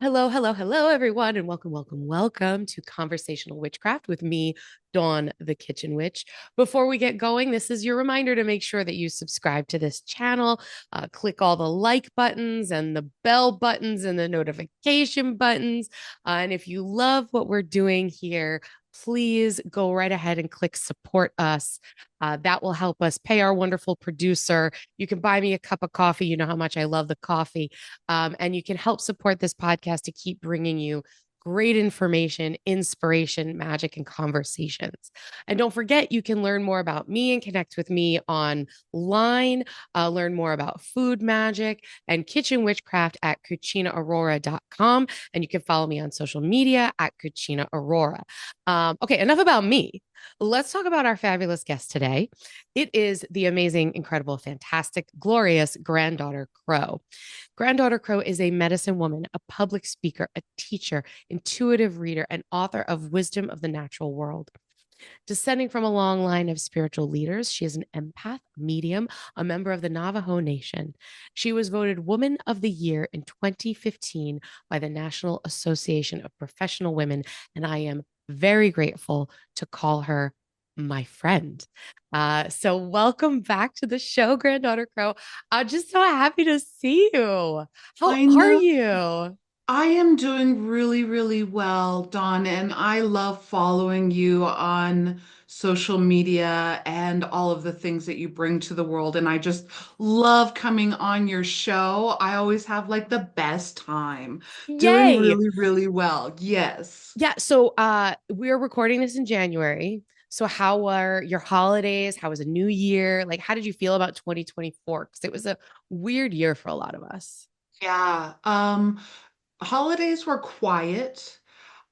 Hello, hello, hello, everyone, and welcome, welcome, welcome to Conversational Witchcraft with me, Dawn the Kitchen Witch. Before we get going, this is your reminder to make sure that you subscribe to this channel, click all the like buttons and the bell buttons and the notification buttons. And if you love what we're doing here, please go right ahead and click support us. That will help us pay our wonderful producer. You can buy me a cup of coffee. You know how much I love the coffee. And you can help support this podcast to keep bringing you great information, inspiration, magic, and conversations. And don't forget, you can learn more about me and connect with me online, learn more about food magic and kitchen witchcraft at cucinaaurora.com. And you can follow me on social media at Cucina Aurora. Okay, enough about me. Let's talk about our fabulous guest today. It is the amazing, incredible, fantastic, glorious Granddaughter Crow. Granddaughter Crow is a medicine woman, a public speaker, a teacher, intuitive reader, and author of Wisdom of the Natural World. Descending from a long line of spiritual leaders, she is an empath, medium, a member of the Navajo Nation. She was voted Woman of the Year in 2015 by the National Association of Professional Women, and I am very grateful to call her my friend. So welcome back to the show, Granddaughter Crow. I'm just so happy to see you. How I are know you? I am doing really, really well, Dawn, and I love following you on social media and all of the things that you bring to the world. And I just love coming on your show. I always have like the best time doing Yay. really, really well. Yes. Yeah, so we're recording this in January. So how were your holidays? How was a new year? Like how did you feel about 2024? Because it was a weird year for a lot of us. Yeah. Holidays were quiet.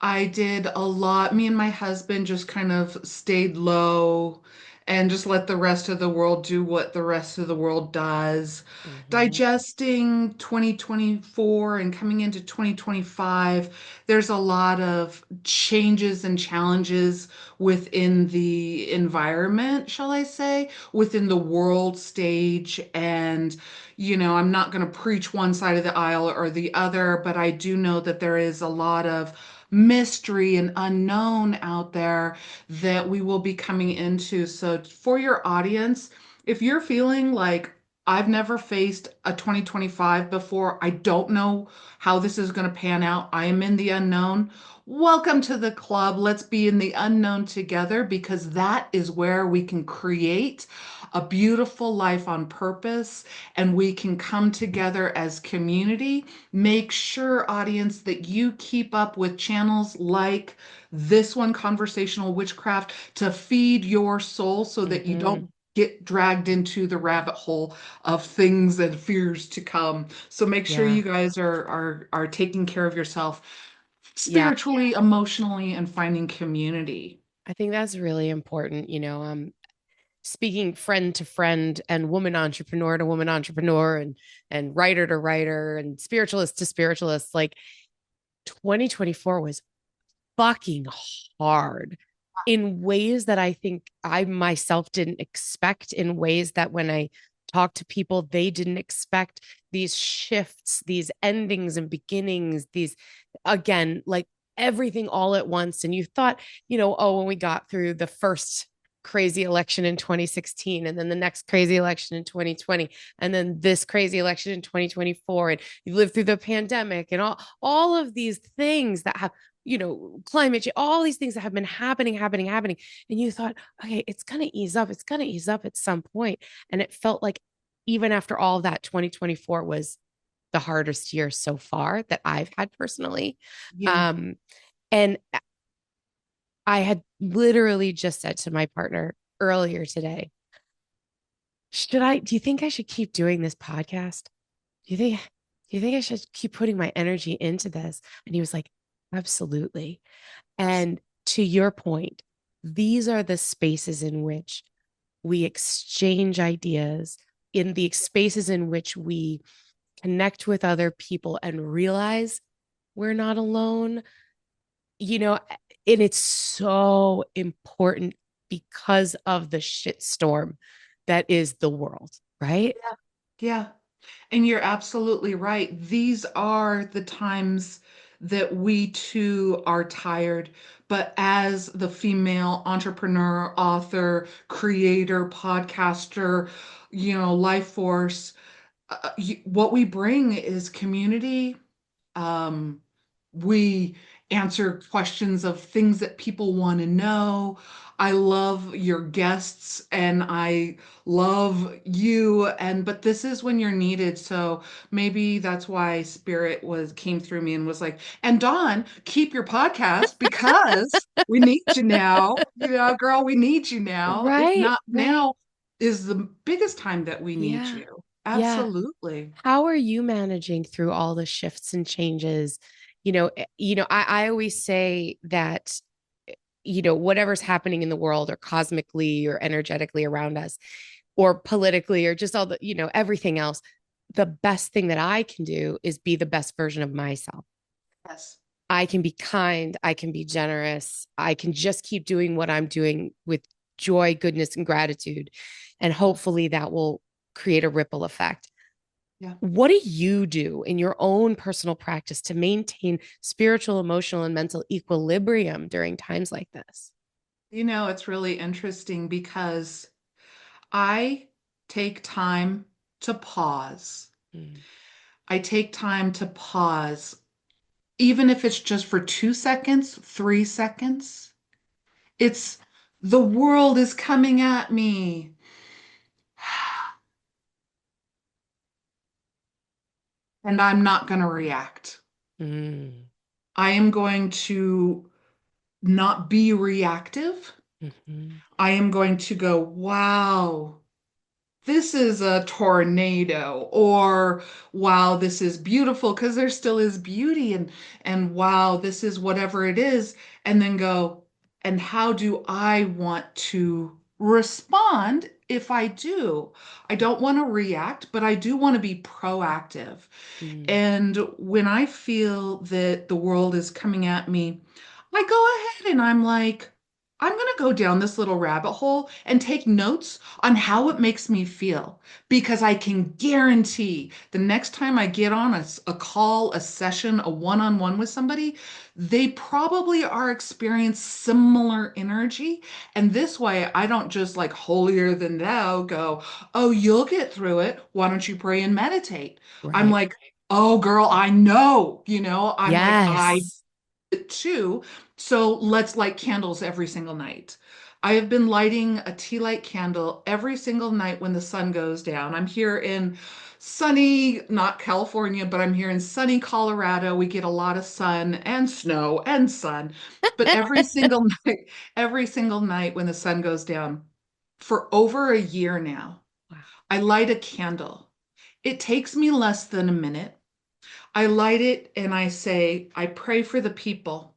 I did a lot. Me and my husband just kind of stayed low and just let the rest of the world do what the rest of the world does. Mhm. Digesting 2024 and coming into 2025, there's a lot of changes and challenges within the environment, shall I say, within the world stage. And, I'm not going to preach one side of the aisle or the other, but I do know that there is a lot of mystery and unknown out there that we will be coming into. So, for your audience, if you're feeling like I've never faced a 2025 before, I don't know how this is going to pan out, I am in the unknown. Welcome to the club. Let's be in the unknown together because that is where we can create a beautiful life on purpose and we can come together as community. Make sure, audience, that you keep up with channels like this one, Conversational Witchcraft, to feed your soul so that you Mhm. don't get dragged into the rabbit hole of things and fears to come. So make sure Yeah. you guys are taking care of yourself Yeah. spiritually, emotionally, and finding community. I think that's really important, speaking friend to friend and woman entrepreneur to woman entrepreneur and writer to writer and spiritualist to spiritualist. Like 2024 was fucking hard in ways that I think I myself didn't expect, in ways that when I talk to people, they didn't expect these shifts, these endings and beginnings, these again, like everything all at once. And you thought, oh, when we got through the first crazy election in 2016 and then the next crazy election in 2020 and then this crazy election in 2024 and you lived through the pandemic and all of these things that have climate change, all these things that have been happening. And you thought, okay, it's going to ease up. It's going to ease up at some point. And it felt like even after all that, 2024 was the hardest year so far that I've had personally. Yeah. Um, and I had literally just said to my partner earlier today, do you think I should keep doing this podcast? Do you think, do you think I should keep putting my energy into this? And he was like, absolutely. And to your point, these are the spaces in which we exchange ideas, in the spaces in which we connect with other people and realize we're not alone, you know, and it's so important because of the shitstorm that is the world, right? Yeah. Yeah. And you're absolutely right. These are the times that we too are tired. But as the female entrepreneur, author, creator, podcaster, life force, what we bring is community. Um, we answer questions of things that people want to know. I love your guests and I love you, and but this is when you're needed. So maybe that's why Spirit was came through me and was like, and Dawn, keep your podcast because we need you now. Girl, we need you now. If Right, not right. now is the biggest time that we need Yeah. you. Yeah. Absolutely. How are you managing through all the shifts and changes? I always say that, whatever's happening in the world or cosmically or energetically around us or politically or just all the, everything else, the best thing that I can do is be the best version of myself. Yes. I can be kind, I can be generous, I can just keep doing what I'm doing with joy, goodness, and gratitude. And hopefully that will create a ripple effect. Yeah. What do you do in your own personal practice to maintain spiritual, emotional, and mental equilibrium during times like this? It's really interesting because I take time to pause. Mm, I take time to pause, even if it's just for 2 seconds, 3 seconds. It's the world is coming at me. And I'm not going to react. mm, I am going to not be reactive. mhm. I am going to go, wow, this is a tornado, or wow, this is beautiful, because there still is beauty, and wow, this is whatever it is, and then go, and how do I want to respond if I do? I don't want to react, but I do want to be proactive. Mm, And when I feel that the world is coming at me, I go ahead and I'm like, I'm going to go down this little rabbit hole and take notes on how it makes me feel, because I can guarantee the next time I get on a call, a session, a one-on-one with somebody, they probably are experiencing similar energy. And this way, I don't just like holier than thou go, oh, you'll get through it. Why don't you pray and meditate? I'm right. like, oh, girl, I know, I'm like, I Yes. too. So let's light candles every single night. I have been lighting a tea light candle every single night when the sun goes down. I'm here in sunny, not California, but I'm here in sunny Colorado. We get a lot of sun and snow and sun. But every single night, every single night when the sun goes down, for over a year now, Wow. I light a candle. It takes me less than a minute. I light it and I say, I pray for the people.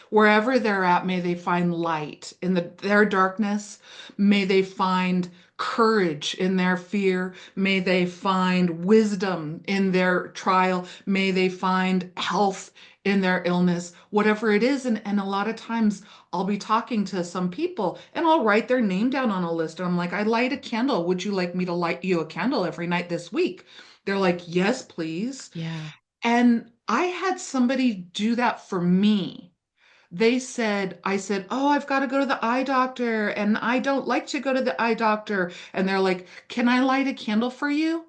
Wherever they're at, may they find light in their darkness. May they find courage in their fear. May they find wisdom in their trial. May they find health in their illness, whatever it is. And a lot of times I'll be talking to some people and I'll write their name down on a list. And I'm like, I light a candle. Would you like me to light you a candle every night this week? They're like, yes, please. Yeah. And I had somebody do that for me. I said, oh, I've got to go to the eye doctor and I don't like to go to the eye doctor. And they're like, can I light a candle for you?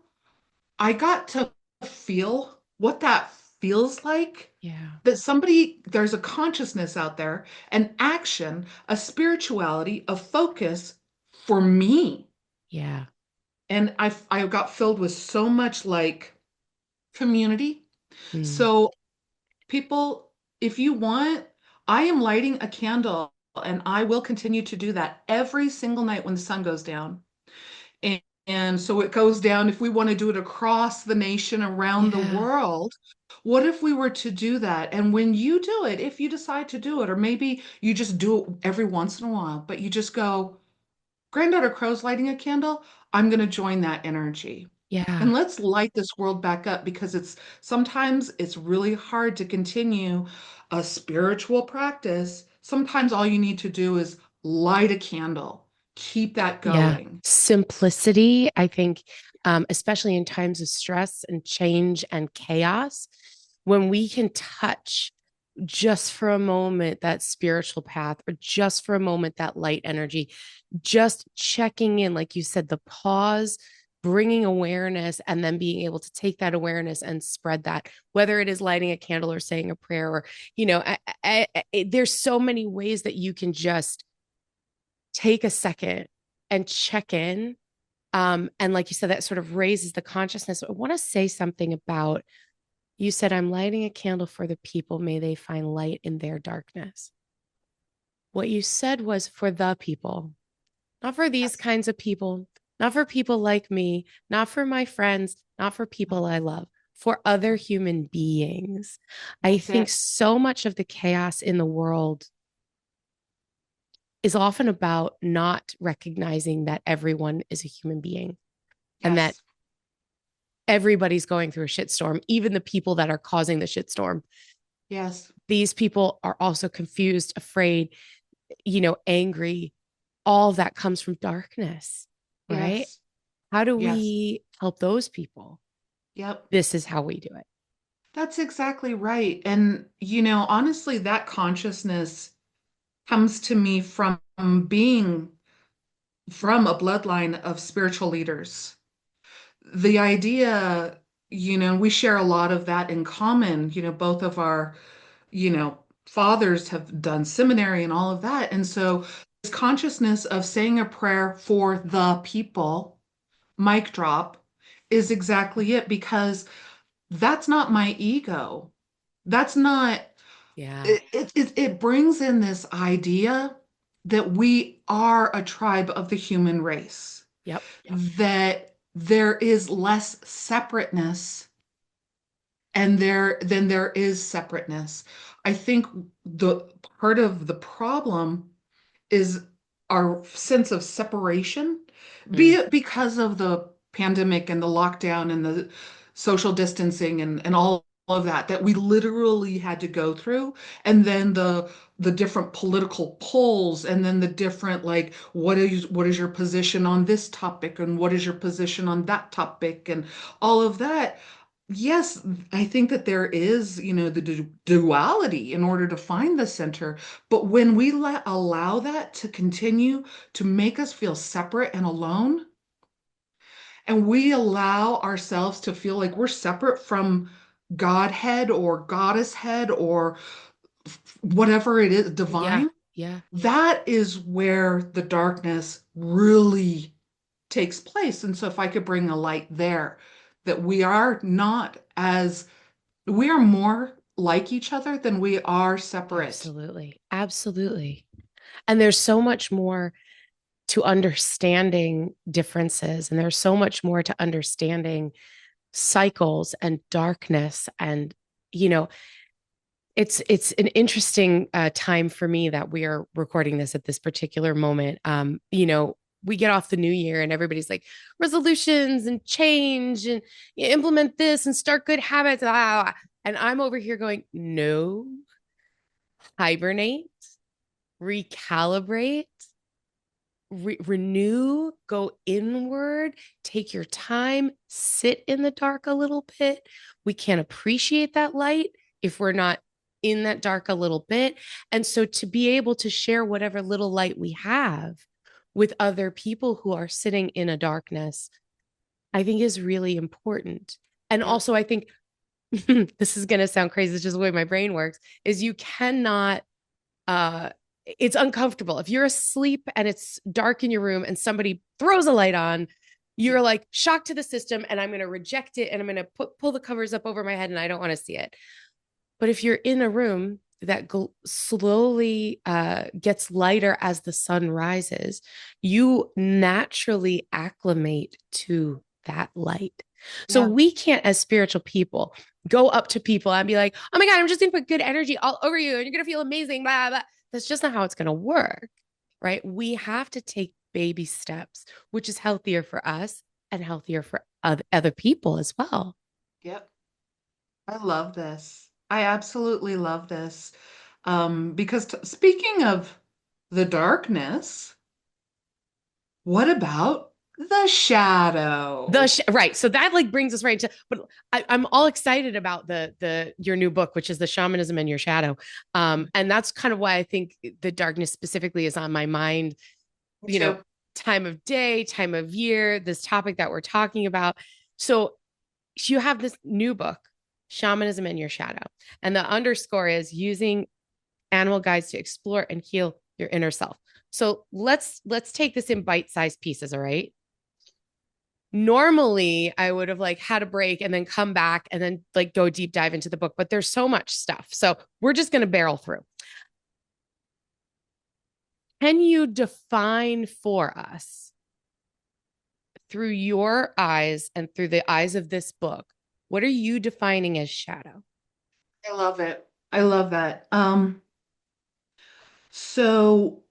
I got to feel what that feels like. Yeah. That there's a consciousness out there, an action, a spirituality, a focus for me. Yeah. And I got filled with so much like community. Mm, So people, if you want, I am lighting a candle and I will continue to do that every single night when the sun goes down. And so it goes down, if we want to do it across the nation, around the yeah. world, what if we were to do that? And when you do it, if you decide to do it, or maybe you just do it every once in a while, but you just go, Granddaughter Crow's lighting a candle, I'm going to join that energy. Yeah. And let's light this world back up, because sometimes it's really hard to continue a spiritual practice. Sometimes all you need to do is light a candle, keep that Yeah. going. Simplicity, I think especially in times of stress and change and chaos, when we can touch just for a moment that spiritual path, or just for a moment that light energy, just checking in, like you said, the pause, bringing awareness, and then being able to take that awareness and spread that, whether it is lighting a candle or saying a prayer, or, there's so many ways that you can just take a second and check in. And like you said, that sort of raises the consciousness. I want to say something about, you said, I'm lighting a candle for the people. May they find light in their darkness. What you said was for the people, not for these Yes. kinds of people, not for people like me, not for my friends, not for people I love, for other human beings. I That's think it. so much of the chaos in the world is often about not recognizing that everyone is a human being, and that Yes. everybody's going through a shitstorm, even the people that are causing the shitstorm. Yes. These people are also confused, afraid, angry. All of that comes from darkness, right? Yes. How do Yes. we help those people? Yep. This is how we do it. That's exactly right. And, honestly, that consciousness comes to me from being from a bloodline of spiritual leaders. The idea, we share a lot of that in common. Both of our, fathers have done seminary and all of that. And so this consciousness of saying a prayer for the people, mic drop, is exactly it, because that's not my ego. That's not, Yeah. it brings in this idea that we are a tribe of the human race, Yep. that there is less separateness and there is separateness. I think the part of the problem is our sense of separation, be Mm. it because of the pandemic and the lockdown and the social distancing and all of that that we literally had to go through, and then the different political polls, and then the different, like, what is your position on this topic, and what is your position on that topic, and all of that. Yes, I think that there is, the duality in order to find the center. But when we allow that to continue to make us feel separate and alone, and we allow ourselves to feel like we're separate from Godhead or Goddess head or whatever it is, Yeah. divine, Yeah. that is where the darkness really takes place. And so if I could bring a light there, that we are not as we are more like each other than we are separate. Absolutely. Absolutely. And there's so much more to understanding differences, and there's so much more to understanding cycles and darkness. And you know it's an interesting time for me that we are recording this at this particular moment. We get off the new year and everybody's like, resolutions and change and implement this and start good habits, and I'm over here going, no, hibernate, recalibrate, renew, go inward, take your time, sit in the dark a little bit. We can't appreciate that light if we're not in that dark a little bit. And so to be able to share whatever little light we have with other people who are sitting in a darkness, I think is really important. And Yep. also, I think this is going to sound crazy, it's just the way my brain works, is you cannot uh it's uncomfortable if you're asleep and it's dark in your room and somebody throws a light on. You're like shocked to the system, and I'm going to reject it, and I'm going to pull the covers up over my head, and I don't want to see it. But if you're in a room that slowly gets lighter as the sun rises, you naturally acclimate to that light. So Yeah. we can't, as spiritual people, go up to people and be like, oh my God, I'm just going to put good energy all over you and you're going to feel amazing. Blah, blah. That's just not how it's going to work, right? We have to take baby steps, which is healthier for us and healthier for other people as well. Yep. I love this. I absolutely love this. Because speaking of the darkness, what about The shadow. Right. So that like brings us right to, but I'm all excited about the your new book, which is the shamanism and your shadow. And that's kind of why I think the darkness specifically is on my mind, Me you know, too. time of day, time of year, this topic that we're talking about. So you have this new book, Shamanism and Your Shadow. And the underscore is using animal guides to explore and heal your inner self. So let's take this in bite-sized pieces, all right? Normally I would have like had a break and then come back and then like go deep dive into the book, but there's so much stuff. So we're just going to barrel through. Can you define for us through your eyes and through the eyes of this book, what are you defining as shadow? I love it. I love that. So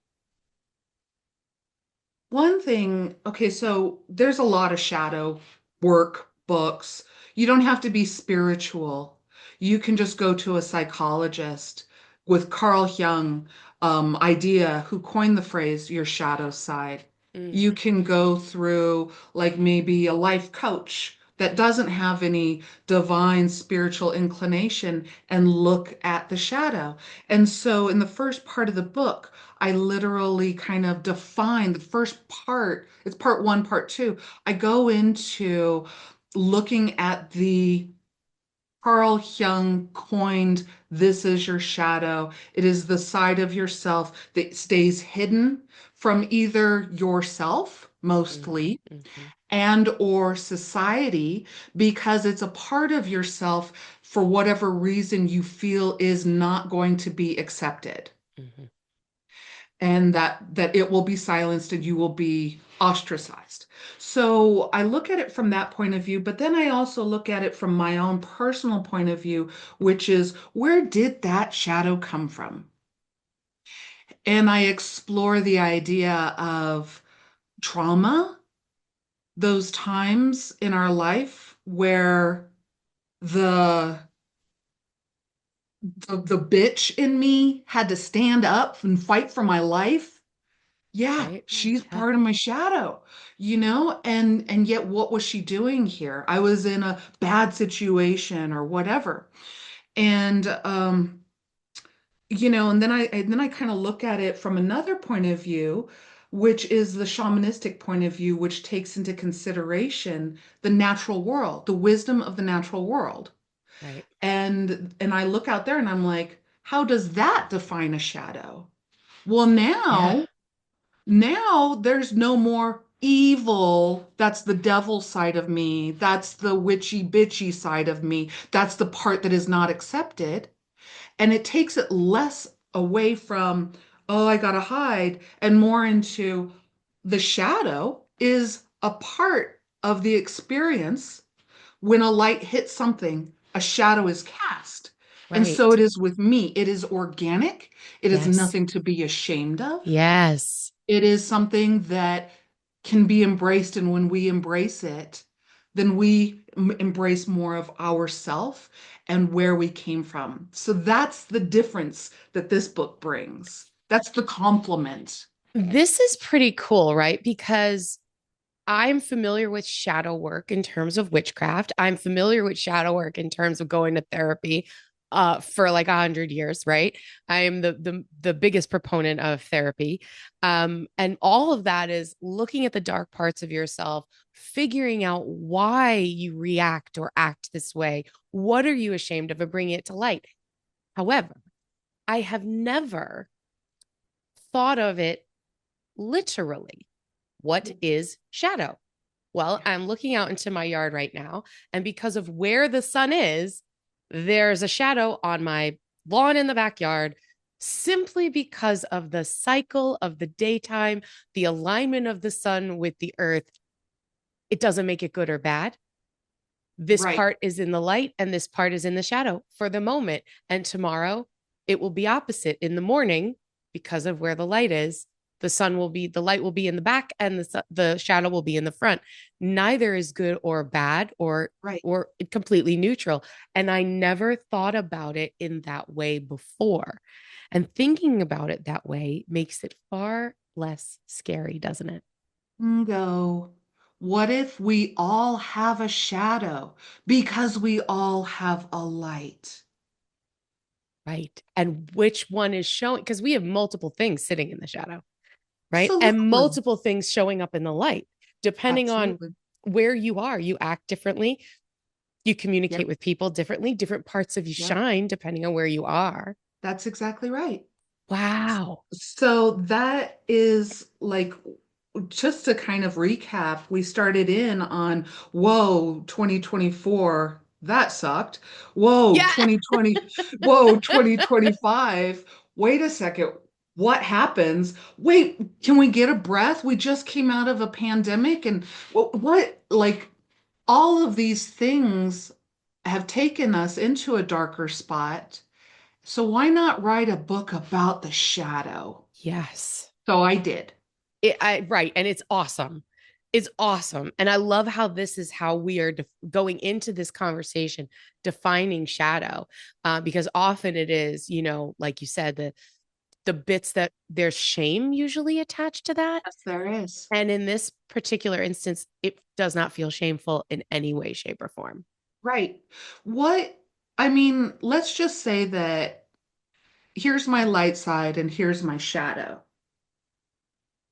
one thing, okay, so there's a lot of shadow work books. You don't have to be spiritual. You can just go to a psychologist with Carl Jung, idea, who coined the phrase your shadow side. Mm, You can go through like maybe a life coach that doesn't have any divine spiritual inclination and look at the shadow. And so in the first part of the book, I literally kind of define the first part. It's part one, part two. I go into looking at the Carl Jung coined this is your shadow. It is the side of yourself that stays hidden from either yourself mm, mostly mhm, and or society because it's a part of yourself for whatever reason you feel is not going to be accepted mhm. and that it will be silenced and you will be ostracized. So I look at it from that point of view, but then I also look at it from my own personal point of view, which is where did that shadow come from? And I explore the idea of trauma, those times in our life where the the bitch in me had to stand up and fight for my life. Yeah, Right? she's Yeah. part of my shadow, and yet what was she doing here? I was in a bad situation or whatever. And and then I kind of look at it from another point of view, which is the shamanistic point of view, which takes into consideration the natural world, the wisdom of the natural world. Right. And I look out there and I'm like, how does that define a shadow? Well, Yeah. now there's no more evil. That's the devil side of me. That's the witchy bitchy side of me. That's the part that is not accepted. And it takes it less away from, oh, I gotta hide, and more into the shadow is a part of the experience. When a light hits something, a shadow is cast. And so Right. it is with me. It is organic. It is Yes. nothing to be ashamed of. Yes. It is something that can be embraced, and when we embrace it, then we embrace more of ourself and where we came from. So that's the difference that this book brings. That's the compliment. This is pretty cool, right? Because I'm familiar with shadow work in terms of witchcraft. I'm familiar with shadow work in terms of going to therapy for like 100 years, right? I am the biggest proponent of therapy. And all of that is looking at the dark parts of yourself, figuring out why you react or act this way. What are you ashamed of and bringing it to light? However, I have never thought of it literally. What is shadow? Well, Yeah. I'm looking out into my yard right now, and because of where the sun is, there's a shadow on my lawn in the backyard simply because of the cycle of the daytime, the alignment of the sun with the earth. It doesn't make it good or bad. This Right. part is in the light and this part is in the shadow for the moment. And tomorrow it will be opposite in the morning because of where the light is. The light will be in the back and the shadow will be in the front. Neither is good or bad Right. or completely neutral. And I never thought about it in that way before. And thinking about it that way makes it far less scary, doesn't it? Go. What if we all have a shadow because we all have a light? Right. And which one is showing? Because we have multiple things sitting in the shadow, right? And Absolutely. multiple things showing up in the light. Depending on Absolutely. where you are, you act differently, you communicate Yep. with people differently, different parts of you Yep. shine depending on where you are. That's exactly right. Wow. So that is like, just to kind of recap, we started in on, whoa, 2024, that sucked. Whoa, Yeah. 2020, whoa, 2025. Wait a second. What happens? Wait, can we get a breath? We just came out of a pandemic and like all of these things have taken us into a darker spot. So why not write a book about the shadow? Yes. So I did. Right. And it's awesome. It's awesome. And I love how this is how we are going into this conversation, defining shadow, because often it is, like you said, the bits that there's shame usually attached to that. Yes, there is. And in this particular instance, it does not feel shameful in any way, shape, or form. Right. What, I mean, let's just say that here's my light side and here's my shadow.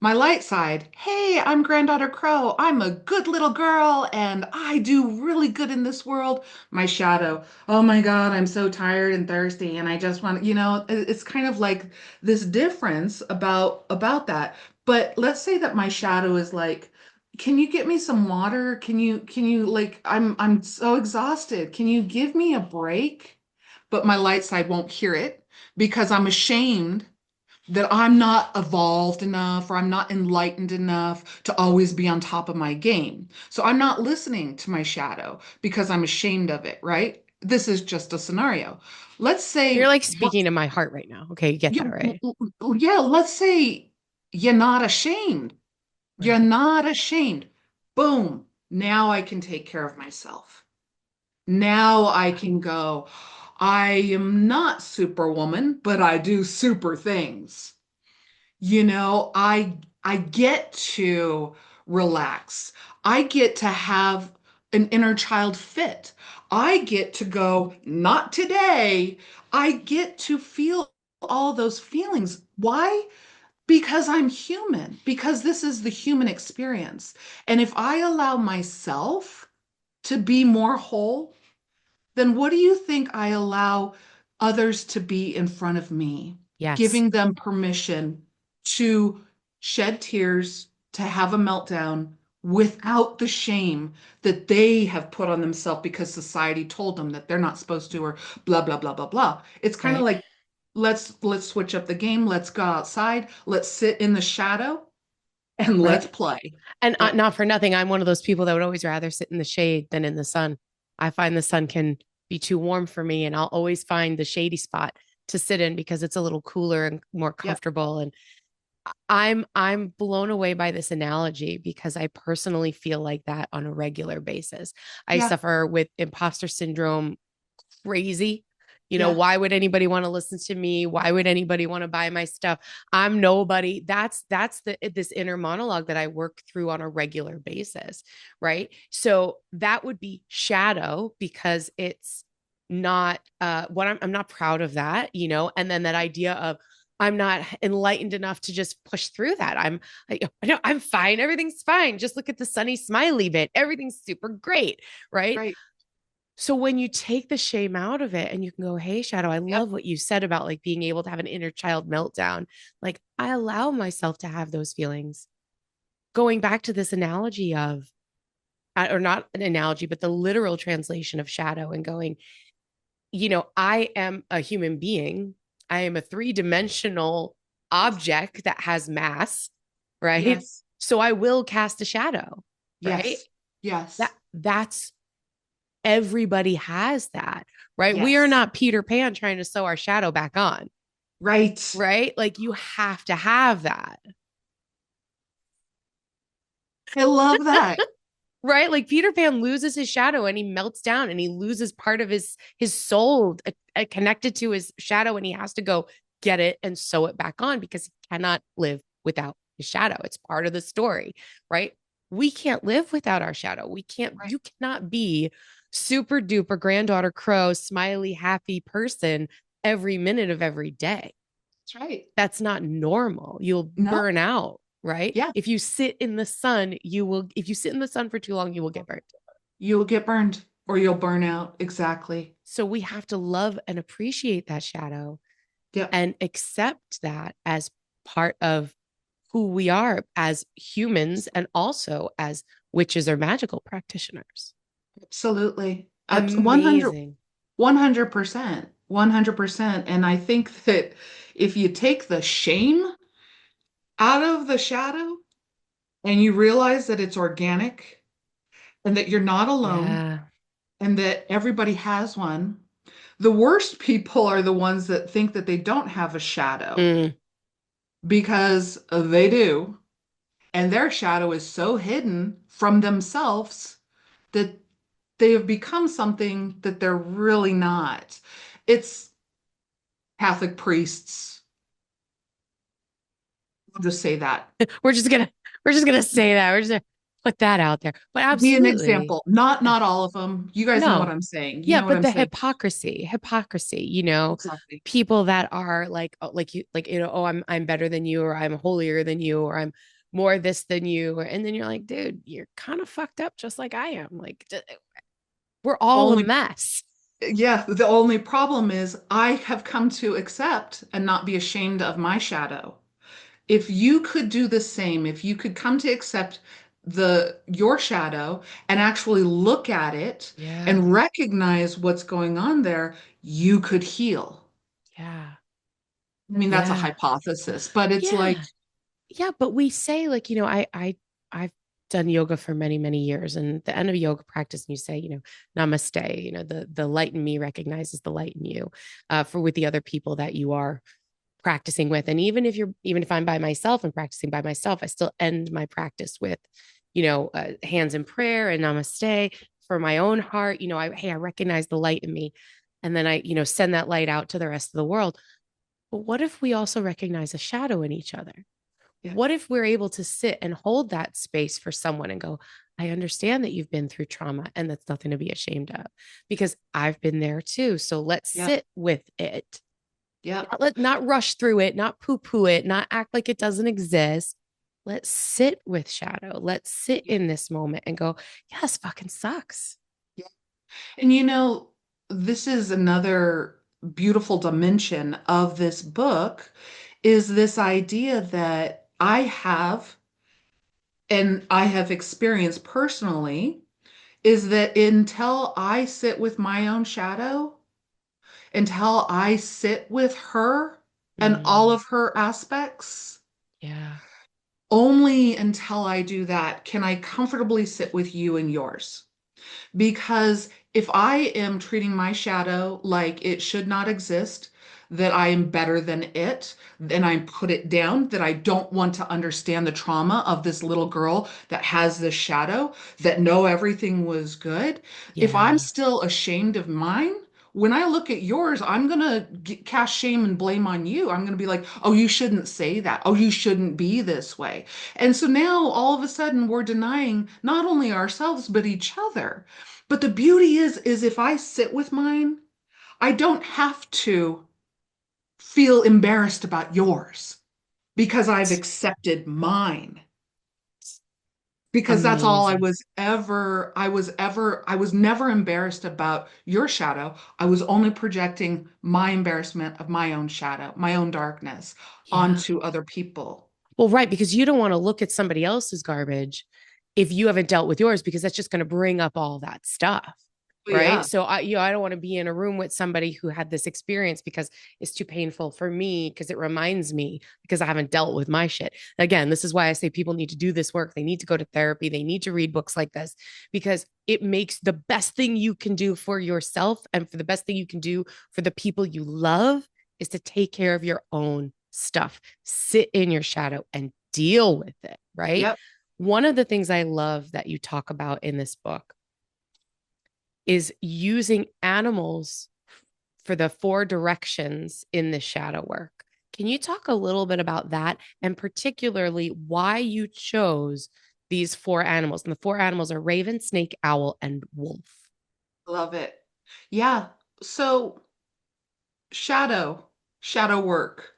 My light side, hey, I'm Granddaughter Crow. I'm a good little girl and I do really good in this world. My shadow, oh my God, I'm so tired and thirsty and I just want, it's kind of like this difference about that. But let's say that my shadow is like, can you get me some water? Can you like I'm so exhausted. Can you give me a break? But my light side won't hear it because I'm ashamed that I'm not evolved enough or I'm not enlightened enough to always be on top of my game. So I'm not listening to my shadow because I'm ashamed of it, right? This is just a scenario. Let's You're say, like speaking to my heart right now. Okay, you get that, right? yeah, let's say you're not ashamed. You're Right. not ashamed. Boom. Now I can take care of myself. Now I can go, I am not superwoman, but I do super things. I get to relax. I get to have an inner child fit. I get to go, not today. I get to feel all those feelings. Why? Because I'm human, because this is the human experience. And if I allow myself to be more whole, then what do you think I allow others to be in front of me, Yes. giving them permission to shed tears, to have a meltdown without the shame that they have put on themselves because society told them that they're not supposed to, or blah blah blah blah blah. It's kind of Right. like, let's switch up the game, let's go outside, let's sit in the shadow and let's Right. play. And Yep. not for nothing, I'm one of those people that would always rather sit in the shade than in the sun. I find the sun can be too warm for me, and I'll always find the shady spot to sit in because it's a little cooler and more Yep. comfortable. And I'm blown away by this analogy because I personally feel like that on a regular basis. I Yeah. suffer with imposter syndrome crazy. Yeah. Why would anybody want to listen to me? Why would anybody want to buy my stuff? I'm nobody. That's this inner monologue that I work through on a regular basis, right? So that would be shadow because it's not what I'm not proud of that. And then that idea of I'm not enlightened enough to just push through that. I'm fine. Everything's fine. Just look at the sunny smiley bit. Everything's super great, right? Right. So when you take the shame out of it and you can go, hey, Shadow, I Yep. love what you said about like being able to have an inner child meltdown. Like I allow myself to have those feelings. Going back to this analogy of, or not an analogy, but the literal translation of shadow and going, I am a human being. I am a three-dimensional object that has mass, right? Yes. So I will cast a shadow, right? Yes. Yes. That's everybody has that, right? We are Yes. not Peter Pan trying to sew our shadow back on, Right. right? Like you have to have that, I love that. right? Like Peter Pan loses his shadow and he melts down and he loses part of his soul connected to his shadow and he has to go get it and sew it back on because he cannot live without his shadow. It's part of the story, right? we can't live without our shadow. We can't, Right. you cannot be super duper granddaughter crow, smiley, happy person every minute of every day. That's right. That's not normal. You'll No. burn out, right? Yeah. If you sit in the sun, if you sit in the sun for too long, you will get burnt. You'll get burned or you'll burn out. Exactly. So we have to love and appreciate that shadow Yep. and accept that as part of who we are as humans and also as witches or magical practitioners. Absolutely. 100, Amazing. 100%. 100%. And I think that if you take the shame out of the shadow and you realize that it's organic and that you're not alone Yeah. and that everybody has one, the worst people are the ones that think that they don't have a shadow Mm. because they do. And their shadow is so hidden from themselves that they have become something that they're really not. It's Catholic priests. I'll just say that. we're just gonna we're just gonna say that. We're just gonna put that out there. But Be an absolutely. example. Not Yeah. not all of them. You guys know what No. I'm saying. You Yeah, know what but I'm the saying. hypocrisy, Exactly. people that are oh, I'm better than you, or I'm holier than you, or I'm more this than you, and then you're like, dude, you're kind of fucked up just like I am. Like we're all a Only mess. Yeah, the only problem is I have come to accept and not be ashamed of my shadow. If you could do the same, if you could come to accept your shadow and actually look at it Yeah. and recognize what's going on there, you could heal. Yeah. I mean, that's a Yeah. hypothesis, but it's like, Yeah. Yeah, but we say like, I've done yoga for many, many years, and the end of yoga practice, and you say, namaste, the light in me recognizes the light in you, for with the other people that you are practicing with. And even if I'm by myself and practicing by myself, I still end my practice with, hands in prayer and namaste for my own heart. I recognize the light in me. And then I, send that light out to the rest of the world. But what if we also recognize a shadow in each other? yeah, What if we're able to sit and hold that space for someone and go, I understand that you've been through trauma and that's nothing to be ashamed of because I've been there too. So let's yep, sit with it. yep. Not rush through it, not poo poo it, not act like it doesn't exist. Let's sit with shadow. Let's sit Yeah, in this moment and go, yes, fucking sucks. yeah. And this is another beautiful dimension of this book is this idea that I have experienced personally is that until I sit with my own shadow, until I sit with her and all Mm, of her aspects, yeah. only until I do that can I comfortably sit with you and yours. Because if I am treating my shadow like it should not exist, that I am better than it, then I put it down, that I don't want to understand the trauma of this little girl that has this shadow, that know everything was good. If I'm Yeah. still ashamed of mine, when I look at yours, I'm going to cast shame and blame on you. I'm going to be like, oh, you shouldn't say that. Oh, you shouldn't be this way. And so now all of a sudden we're denying not only ourselves, but each other. But the beauty is if I sit with mine, I don't have to feel embarrassed about yours because I've accepted mine. Because that's all Amazing. I was never embarrassed about your shadow. I was only projecting my embarrassment of my own shadow, my own darkness Yeah. onto other people. Well, right, because you don't want to look at somebody else's garbage if you haven't dealt with yours, because that's just going to bring up all that stuff. But Right. yeah, So I don't want to be in a room with somebody who had this experience because it's too painful for me, because it reminds me, because I haven't dealt with my shit. Again, this is why I say people need to do this work. They need to go to therapy. They need to read books like this because it makes the best thing you can do for yourself and for the best thing you can do for the people you love is to take care of your own stuff, sit in your shadow and deal with it. Right. yep, One of the things I love that you talk about in this book is using animals for the four directions in the shadow work. Can you talk a little bit about that and particularly why you chose these four animals. And the four animals are raven, snake, owl, and wolf. Love it. Yeah. So shadow, shadow work.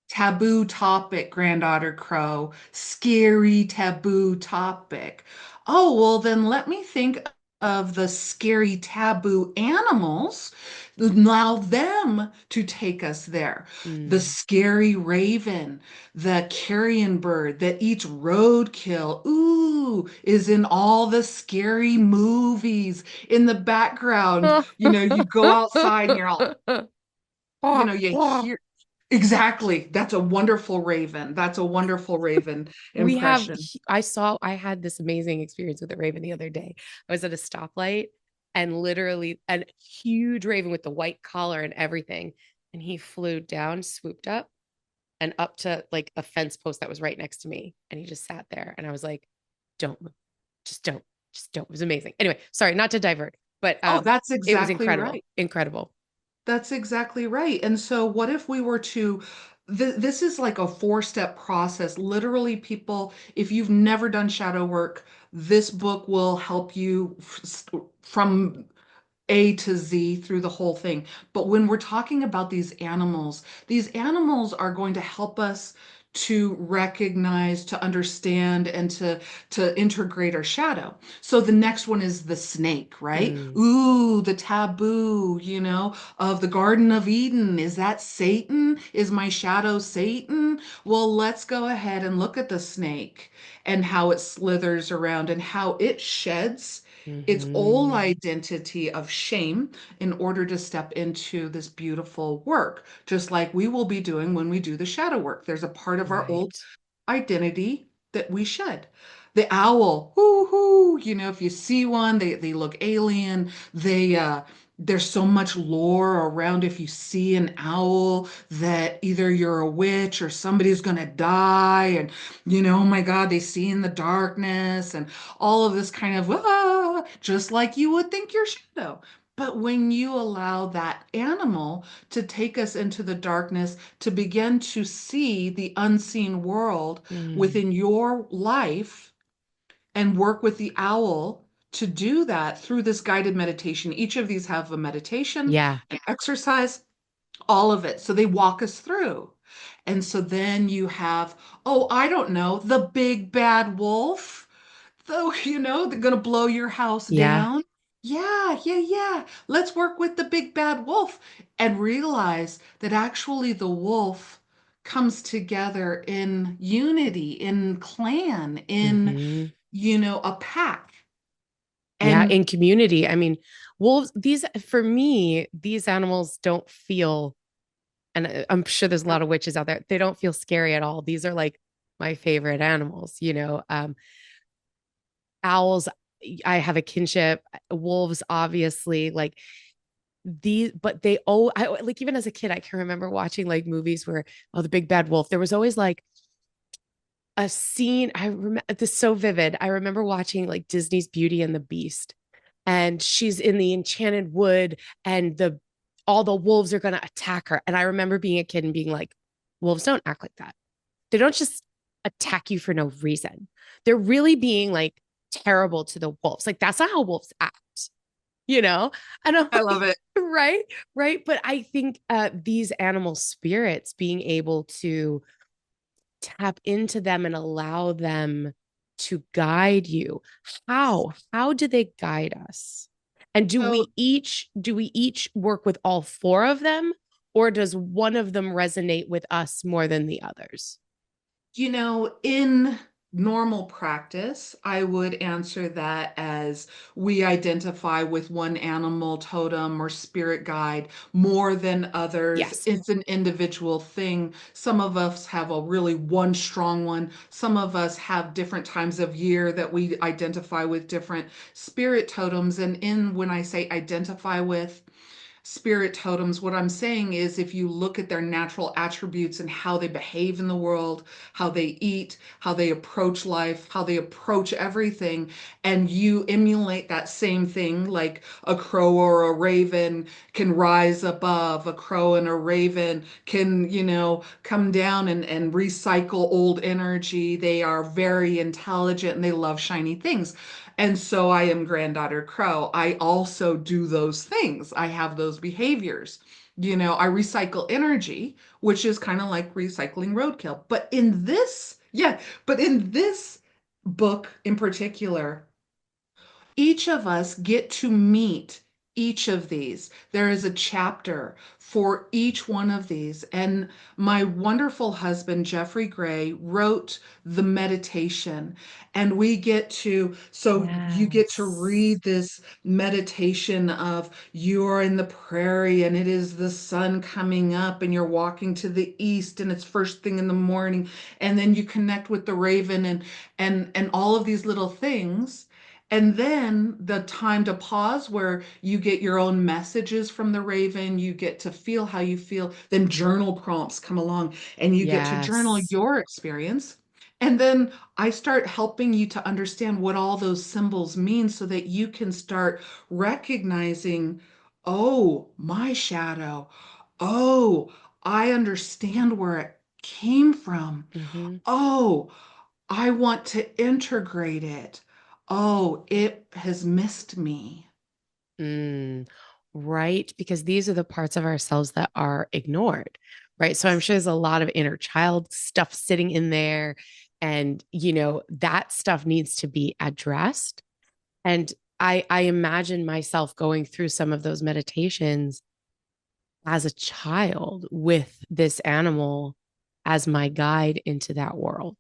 Taboo topic, Granddaughter Crow. Scary taboo topic. Oh, well, then let me think of the scary taboo animals. Allow them to take us there. The Mm. scary raven, the carrion bird that eats roadkill. Ooh, is in all the scary movies in the background. You go outside and you're all, you hear. Exactly. That's a wonderful raven. That's a wonderful raven We have, impression. I had this amazing experience with a raven the other day. I was at a stoplight and literally a huge raven with the white collar and everything. And he flew down, swooped up and up to like a fence post that was right next to me. And he just sat there. And I was like, don't move. Just don't. Just don't. It was amazing. Anyway, sorry, not to divert, but Oh, that's it was exactly incredible. right. Incredible. That's exactly right. And so, what if we were to, this is like a four-step process. Literally, people, if you've never done shadow work, this book will help you from A to Z through the whole thing. But when we're talking about these animals are going to help us to recognize, to understand, and to integrate our shadow. So the next one is the snake, right? Mm, Ooh, the taboo, of the Garden of Eden. Is that Satan? Is my shadow Satan? Well, let's go ahead and look at the snake and how it slithers around and how it sheds its old hmm. identity of shame in order to step into this beautiful work, just like we will be doing when we do the shadow work. There's a part of our old Right. identity that we shed. The owl, hoo hoo, if you see one, they look alien. There's so much lore around if you see an owl that either you're a witch or somebody's gonna die, and oh my God, they see in the darkness and all of this kind of just like you would think your shadow. But when you allow that animal to take us into the darkness, to begin to see the unseen world Mm, within your life and work with the owl to do that through this guided meditation. Each of these have a meditation, yeah. an exercise, all of it. So they walk us through. And so then you have, oh, I don't know, the big bad wolf, though, they're going to blow your house Yeah. down. Yeah, yeah, yeah. Let's work with the big bad wolf and realize that actually the wolf comes together in unity, in clan, in, Hmm. a pack. Yeah. And In community. I mean, wolves, these, for me, these animals don't feel, and I'm sure there's a lot of witches out there, they don't feel scary at all. These are like my favorite animals, owls. I have a kinship, wolves, obviously, like these, but they, oh, I like, even as a kid, I can remember watching like movies where, oh, the big bad wolf, there was always like a scene. I remember this so vivid. I remember watching like Disney's Beauty and the Beast, and she's in the enchanted wood, and the all the wolves are going to attack her. And I remember being a kid and being like, wolves don't act like that. They don't just attack you for no reason. They're really being like terrible to the wolves. Like that's not how wolves act, you know? And I'm I love like, it. right, right. But I think these animal spirits being able to tap into them and allow them to guide you. How do they guide us? And So, do we each work with all four of them, or does one of them resonate with us more than the others? In normal practice, I would answer that as we identify with one animal totem or spirit guide more than others. Yes. It's an individual thing. Some of us have a really one strong one. Some of us have different times of year that we identify with different spirit totems. And when I say identify with, spirit totems. What I'm saying is, if you look at their natural attributes and how they behave in the world, how they eat, how they approach life, how they approach everything, and you emulate that same thing, like a crow or a raven can rise above, a crow and a raven can, come down and recycle old energy. They are very intelligent and they love shiny things. And so I am Granddaughter Crow. I also do those things. I have those behaviors. I recycle energy, which is kind of like recycling roadkill. But in this book in particular, each of us get to meet each of these. There is a chapter for each one of these. And my wonderful husband, Jeffrey Gray, wrote the meditation. And so you get to Yes. read this meditation of you're in the prairie and it is the sun coming up and you're walking to the east and it's first thing in the morning. And then you connect with the raven and all of these little things. And then the time to pause where you get your own messages from the Raven, you get to feel how you feel. Then journal prompts come along and you get to journal Yes. your experience. And then I start helping you to understand what all those symbols mean so that you can start recognizing, oh, my shadow. Oh, I understand where it came from. Mm-hmm. Oh, I want to integrate it. Oh, it has missed me. Mm, right. Because these are the parts of ourselves that are ignored. Right. So I'm sure there's a lot of inner child stuff sitting in there. And, that stuff needs to be addressed. And I imagine myself going through some of those meditations as a child with this animal as my guide into that world.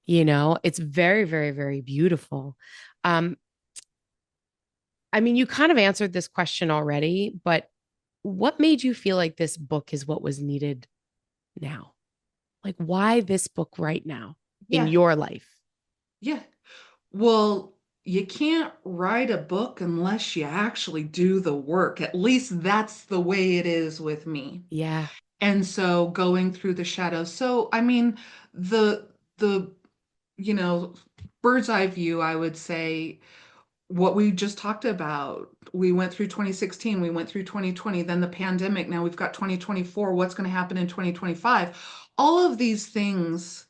Yeah. It's very, very, very beautiful. Um, I mean, you kind of answered this question already, but what made you feel like this book is what was needed now? Like, why this book right now in Yeah. your life? Yeah. Well, you can't write a book unless you actually do the work. At least that's the way it is with me. Yeah. And so going through the shadows. So, I mean, the, you know, bird's eye view, I would say what we just talked about. We went through 2016, we went through 2020, then the pandemic. Now we've got 2024. What's going to happen in 2025? All of these things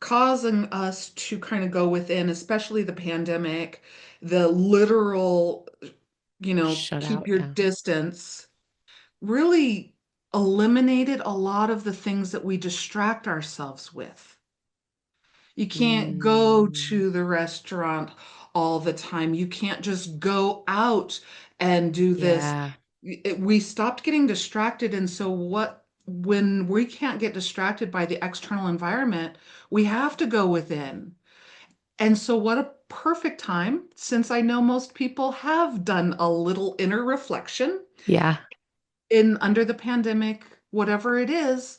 causing us to kind of go within, especially the pandemic, the literal, Shut keep out. your Yeah. distance, really eliminated a lot of the things that we distract ourselves with. You can't go Mm, to the restaurant all the time. You can't just go out and do this. yeah. We stopped getting distracted. And so, when we can't get distracted by the external environment, we have to go within. And so, what a perfect time, since I know most people have done a little inner reflection Yeah. in under the pandemic, whatever it is,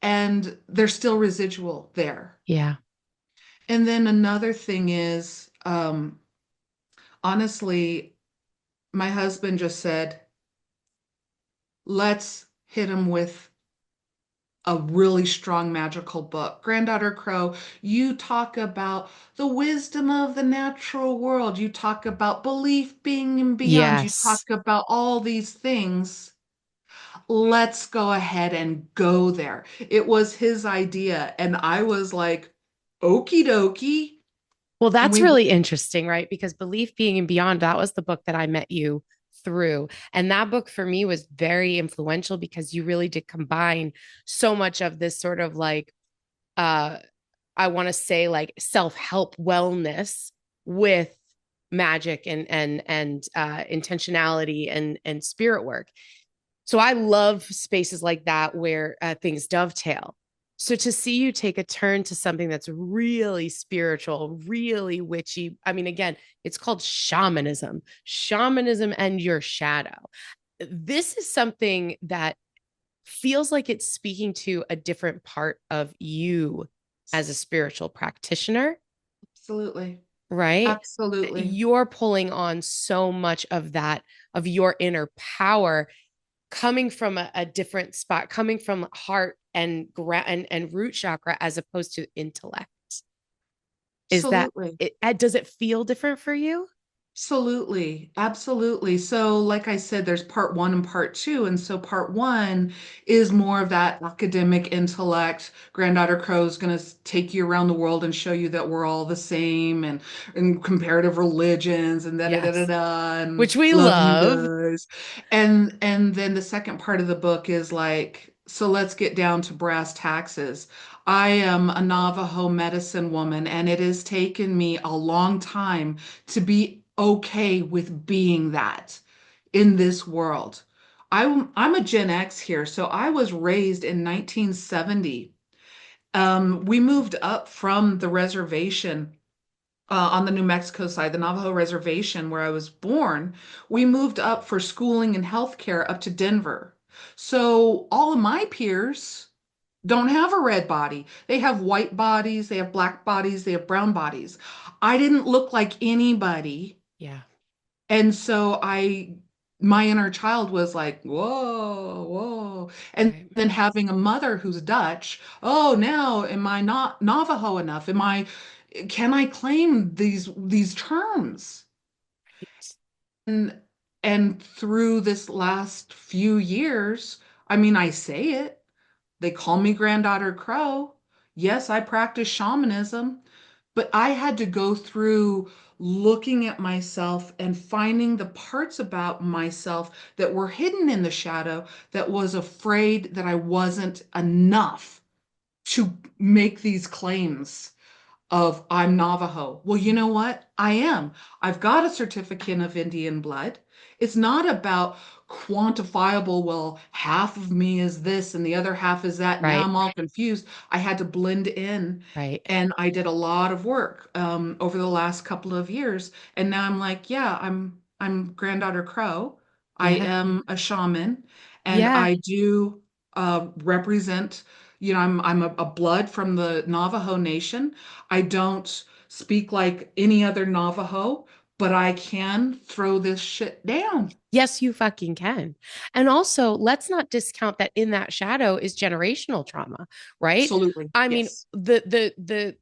and there's still residual there. Yeah. And then another thing is, honestly, my husband just said, let's hit him with a really strong magical book. Granddaughter Crow, you talk about the wisdom of the natural world. You talk about belief being and beyond. You talk Yes. about all these things. Let's go ahead and go there. It was his idea. And I was like, okie dokie. Well, And that's we, really interesting, right? Because Belief, Being, and Beyond, that was the book that I met you through. And that book for me was very influential because you really did combine so much of this sort of like, uh, I want to say like self-help wellness with magic and intentionality and spirit work. So I love spaces like that where things dovetail. So to see you take a turn to something that's really spiritual, really witchy. I mean, again, it's called shamanism and your shadow. This is something that feels like it's speaking to a different part of you as a spiritual practitioner, absolutely. right? Absolutely. You're pulling on so much of that, of your inner power coming from a different spot, coming from heart and root chakra as opposed to intellect. Is that Absolutely. it? Does it feel different for you? Absolutely. Absolutely. So, like I said, there's part one and part two. And so, part one is more of that academic intellect. Granddaughter Crow is going to take you around the world and show you that we're all the same and comparative religions and da da da da Yes. da and Which we love you love. guys. And then the second part of the book is like, so let's get down to brass taxes. I am a Navajo medicine woman, and it has taken me a long time to be okay with being that in this world. I'm a Gen X here, so I was raised in 1970. We moved up from the reservation on the New Mexico side, the Navajo reservation where I was born. We moved up for schooling and healthcare up to Denver. So all of my peers don't have a red body. They have white bodies, they have black bodies, they have brown bodies. I didn't look like anybody. Yeah. And so my inner child was like, whoa, whoa. And Right. then having a mother who's Dutch, oh, now am I not Navajo enough? Can I claim these terms? And and through this last few years, I mean, I say it. They call me Granddaughter Crow. Yes, I practice shamanism. But I had to go through looking at myself and finding the parts about myself that were hidden in the shadow that was afraid that I wasn't enough to make these claims of I'm Navajo. Well, you know what? I am. I've got a certificate of Indian blood. It's not about quantifiable, well, half of me is this and the other half is that. Now Right. I'm all confused. I had to blend in Right. and I did a lot of work over the last couple of years. And now I'm like, yeah, I'm Granddaughter Crow. I Yeah. am a shaman and Yeah. I do represent, I'm a blood from the Navajo Nation. I don't speak like any other Navajo, but I can throw this shit down. Yes, you fucking can. And also, let's not discount that in that shadow is generational trauma, right? Absolutely. I mean, Yes. the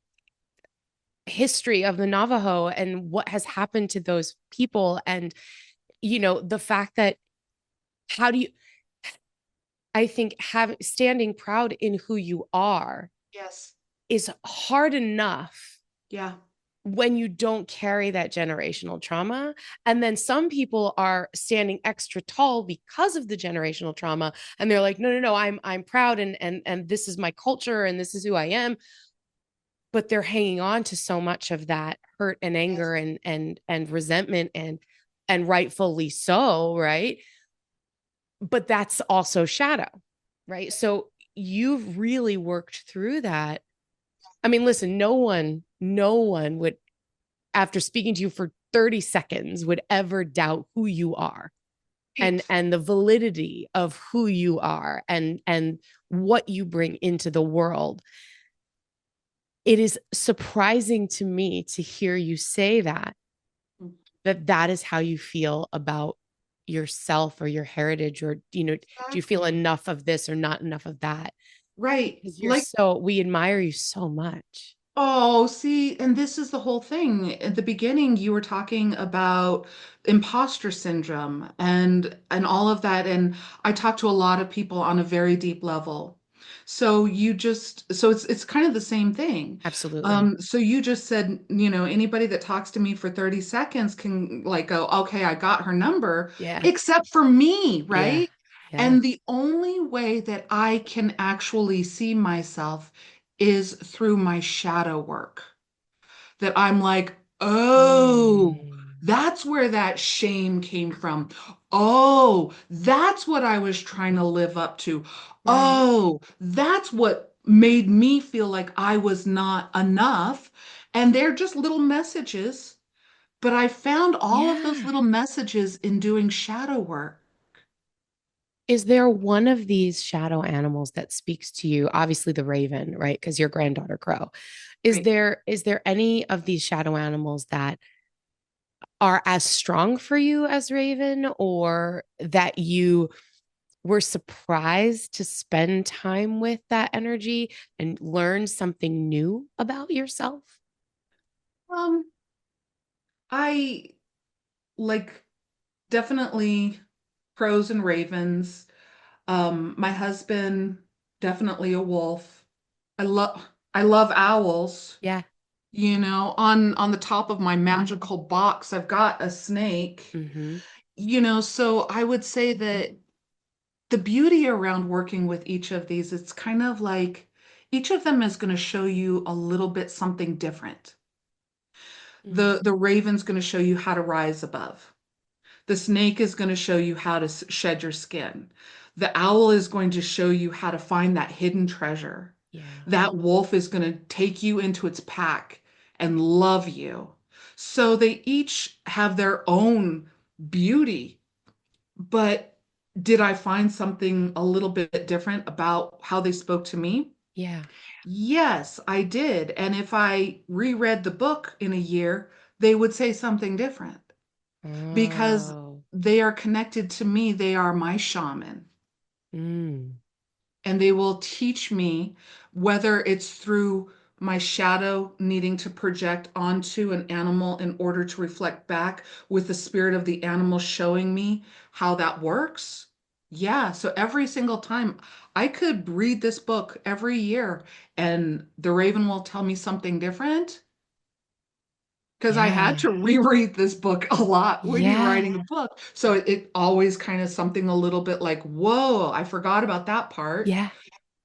history of the Navajo and what has happened to those people and the fact that how do you I think have standing proud in who you are Yes. is hard enough Yeah. when you don't carry that generational trauma. And then some people are standing extra tall because of the generational trauma. And they're like, no, no, no, I'm proud and this is my culture and this is who I am. But they're hanging on to so much of that hurt and anger Yes. and resentment and rightfully so, right? But that's also shadow, right? So you've really worked through that. I mean, listen, no one would after speaking to you for 30 seconds would ever doubt who you are Right. and the validity of who you are and what you bring into the world. It is surprising to me to hear you say that is how you feel about yourself or your heritage or do you feel Exactly. enough of this or not enough of that Right. because Like, we admire you so much. oh, see, and this is the whole thing. At the beginning, you were talking about imposter syndrome and all of that, and I talk to a lot of people on a very deep level. So it's kind of the same thing. Absolutely. So you just said, anybody that talks to me for 30 seconds can like go, okay, I got her number, Yeah. except for me, Yeah. right? Yeah. And the only way that I can actually see myself is through my shadow work. That I'm like, oh, Mm. that's where that shame came from. Oh, that's what I was trying to live up to. Right. Oh, that's what made me feel like I was not enough. And they're just little messages, but I found all of those Yeah. little messages in doing shadow work. Is there one of these shadow animals that speaks to you? Obviously the raven, right? Because you're granddaughter crow. Right. Is there any of these shadow animals that are as strong for you as raven, or that you were surprised to spend time with that energy and learn something new about yourself? Um, I like definitely crows and ravens. My husband, definitely a wolf. I love owls. Yeah. You know, on the top of my magical box, I've got a snake. Mm-hmm. You know, so I would say that the beauty around working with each of these, it's kind of like each of them is going to show you a little bit something different. Mm. The raven's going to show you how to rise above. The snake is going to show you how to shed your skin. The owl is going to show you how to find that hidden treasure. Yeah. That wolf is going to take you into its pack and love you. So they each have their own beauty. But did I find something a little bit different about how they spoke to me? Yeah. Yes, I did. And if I reread the book in a year, they would say something different because Oh. they are connected to me. They are my shaman. Mm. And they will teach me whether it's through my shadow needing to project onto an animal in order to reflect back with the spirit of the animal showing me how that works. Yeah, so every single time I could read this book every year and the raven will tell me something different because I had Yeah. to reread this book a lot when you're Yeah. writing a book. So it always kind of something a little bit like, whoa, I forgot about that part Yeah.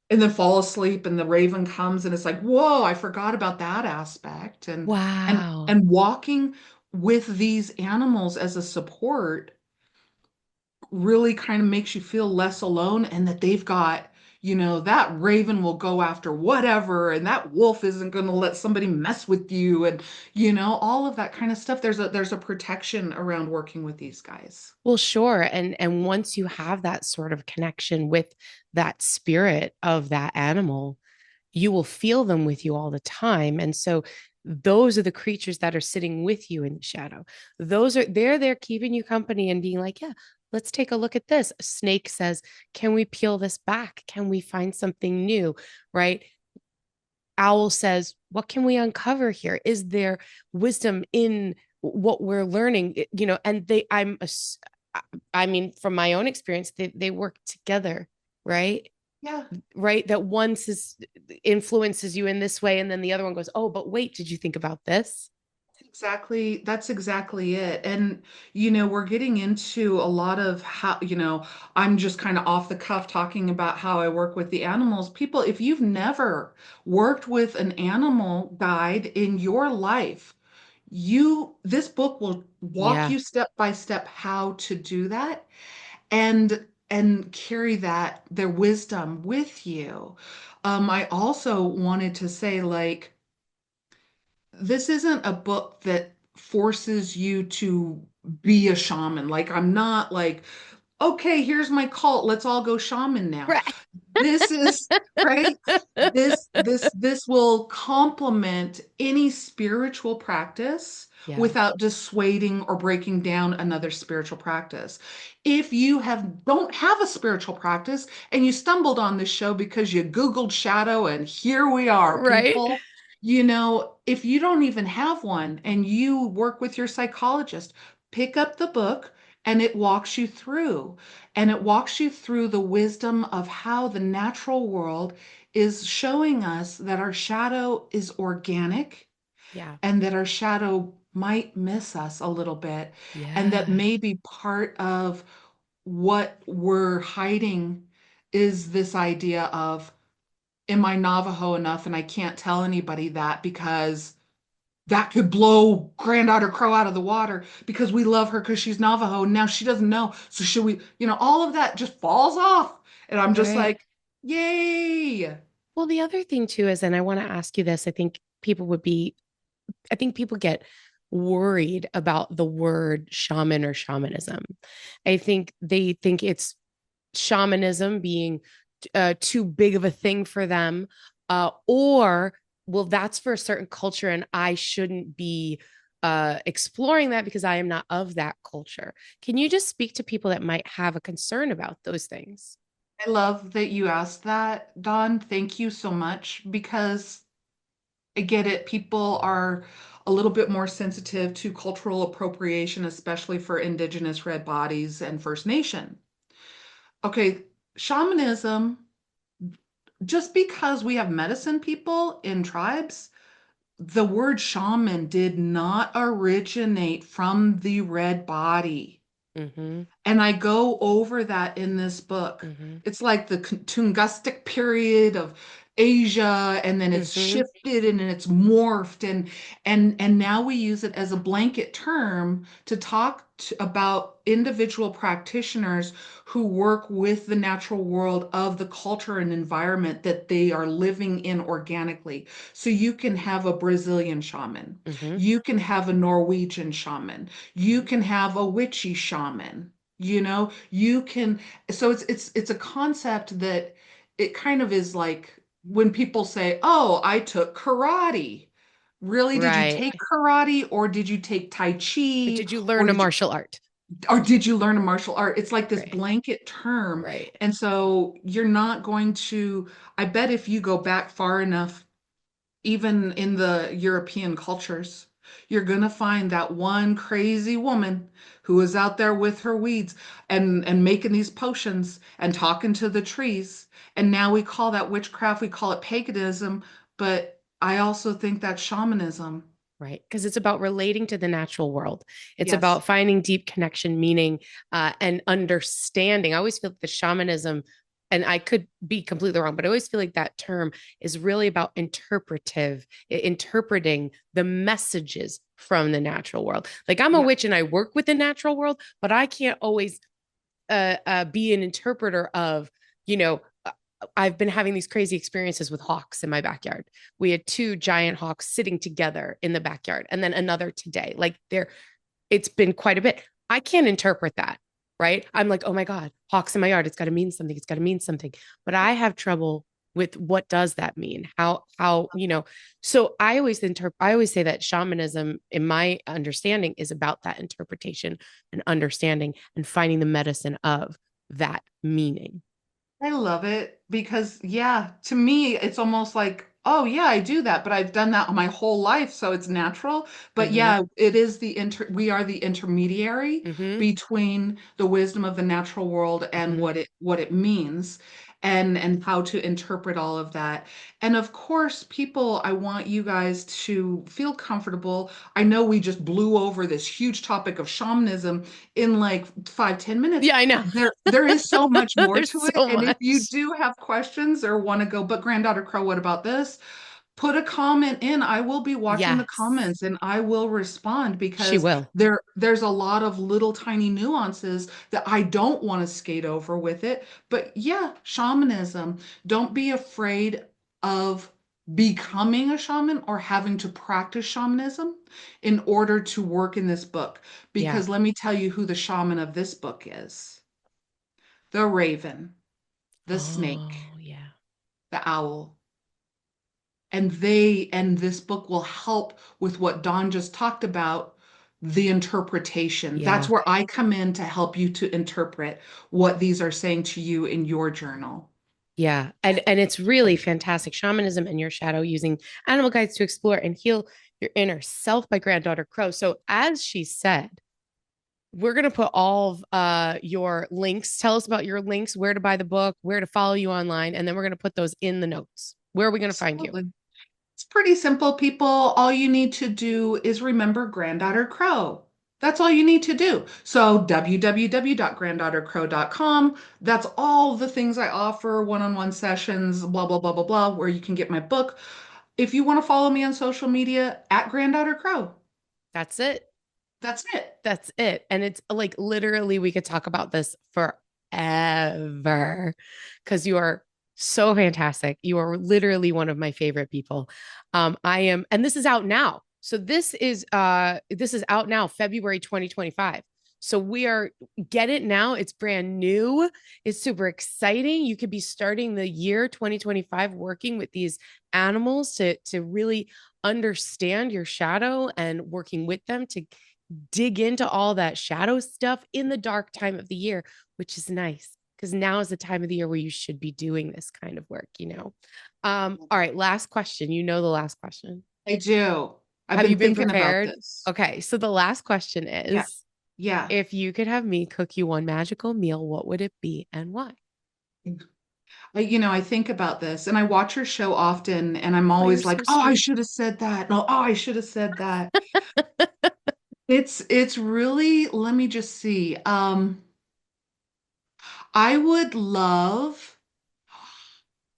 and then fall asleep and the raven comes and it's like, whoa, I forgot about that aspect. Wow. And walking with these animals as a support really kind of makes you feel less alone and that they've got, you know, that raven will go after whatever and that wolf isn't going to let somebody mess with you and you know, all of that kind of stuff. There's a protection around working with these guys. Well, sure. And once you have that sort of connection with that spirit of that animal, you will feel them with you all the time. And so those are the creatures that are sitting with you in the shadow. They're there keeping you company and being like, yeah, let's take a look at this. A snake says, can we peel this back? Can we find something new? Right? Owl says, what can we uncover here? Is there wisdom in what we're learning? You know, and I mean, from my own experience, they work together, right? Yeah. Right, that influences you in this way and then the other one goes, oh, but wait, did you think about this? That's exactly it. And, you know, we're getting into a lot of how, you know, I'm just kind of off the cuff talking about how I work with the animals. People, if you've never worked with an animal guide in your life, this book will walk Yeah. you step by step how to do that and carry their wisdom with you. I also wanted to say, like, this isn't a book that forces you to be a shaman. Like, I'm not like, okay, here's my cult. Let's all go shaman now. Right. This is right. This will complement any spiritual practice Yeah. without dissuading or breaking down another spiritual practice. If you don't have a spiritual practice and you stumbled on this show because you Googled shadow and here we are, Right. people. You know, if you don't even have one and you work with your psychologist, pick up the book and it walks you through. And it walks you through the wisdom of how the natural world is showing us that our shadow is organic Yeah. and that our shadow might miss us a little bit. And that Yeah. maybe part of what we're hiding is this idea of, am I Navajo enough and I can't tell anybody that because that could blow Granddaughter Crow out of the water because we love her because she's Navajo. And now she doesn't know. So should we, you know, all of that just falls off. And I'm just Right. like, yay. Well, the other thing too is, and I want to ask you this, I think people get worried about the word shaman or shamanism. I think they think it's shamanism being too big of a thing for them, or well, that's for a certain culture, and I shouldn't be exploring that because I am not of that culture. Can you just speak to people that might have a concern about those things? I love that you asked that, Dawn. Thank you so much because I get it. People are a little bit more sensitive to cultural appropriation, especially for Indigenous red bodies and First Nation. Okay, shamanism, just because we have medicine people in tribes, the word shaman did not originate from the red body. Mm-hmm. And I go over that in this book. Mm-hmm. It's like the Tungusic period of Asia, and then it's Mm-hmm. shifted and then it's morphed, and now we use it as a blanket term to talk about individual practitioners who work with the natural world of the culture and environment that they are living in organically. So you can have a Brazilian shaman, Mm-hmm. you can have a Norwegian shaman, you can have a witchy shaman. You can, so it's a concept that it kind of is like when people say, "Oh, I took karate." Really, did you Right. take karate or did you take tai chi Did you or learn a martial art? did you learn a martial art? It's like this Right. blanket term. Right. And so you're not going to, I bet if you go back far enough, even in the European cultures, you're going to find that one crazy woman who is out there with her weeds and making these potions and talking to the trees. And now we call that witchcraft, we call it paganism, but I also think that's shamanism. Right. Because it's about relating to the natural world. It's Yes. about finding deep connection, meaning, and understanding. I always feel like the shamanism, and I could be completely wrong, but I always feel like that term is really about interpreting the messages from the natural world. Like I'm a Yeah. witch and I work with the natural world, but I can't always be an interpreter of, you know, I've been having these crazy experiences with hawks in my backyard. We had two giant hawks sitting together in the backyard, and then another today. Like there, it's been quite a bit. I can't interpret that, right? I'm like, oh my God, hawks in my yard. It's got to mean something. It's got to mean something. But I have trouble with what does that mean? So I always say that shamanism, in my understanding, is about that interpretation and understanding and finding the medicine of that meaning. I love it because, yeah, to me, it's almost like, oh, yeah, I do that, but I've done that my whole life, so it's natural. But Mm-hmm. yeah, it is we are the intermediary Mm-hmm. between the wisdom of the natural world and Mm-hmm. what it means and how to interpret all of that. And of course, people, I want you guys to feel comfortable. I know we just blew over this huge topic of shamanism in like 5, 10 minutes. Yeah, I know. There is so much more There's to it. so And if you much. do have questions or want to go, but Granddaughter Crow, what about this? Put a comment in. I will be watching the Yes, comments and I will respond she because will. there's a lot of little tiny nuances that I don't want to skate over with it. But yeah, shamanism. Don't be afraid of becoming a shaman or having to practice shamanism in order to work in this book. Yeah. Because let me tell you who the shaman of this book is: the raven, the snake, Oh, yeah. the owl. And this book will help with what Don just talked about, the interpretation. That's Yeah. where I come in to help you to interpret what these are saying to you in your journal. Yeah. And it's really fantastic. Shamanism and your shadow, using animal guides to explore and heal your inner self by Granddaughter Crow. So as she said, we're going to put all of your links. Tell us about your links, where to buy the book, where to follow you online, and then we're going to put those in the notes. Where are we going to find you? Absolutely. It's pretty simple, people. All you need to do is remember Granddaughter Crow. That's all you need to do. So www.granddaughtercrow.com. That's all the things I offer, one-on-one sessions, blah, blah, blah, blah, blah, where you can get my book. If you want to follow me on social media, at Granddaughter Crow. That's it. That's it. That's it. And it's like literally, we could talk about this forever because you are so fantastic. You are literally one of my favorite people. I am, and this is out now. So this is out now, February 2025. So we are get it now. It's brand new. It's super exciting. You could be starting the year 2025 working with these animals to really understand your shadow and working with them to dig into all that shadow stuff in the dark time of the year, which is nice because now is the time of the year where you should be doing this kind of work, you know. All right, last question. You know the last question. I do. I've Have you been been thinking about prepared? this. Okay, so the last question Yeah. is Yeah. if you could have me cook you one magical meal, what would it be and why? I think about this and I watch her show often and I'm Oh, you're always like, so oh, I sweet. should have said that. No, oh, I should have said that. It's really, let me just see. I would love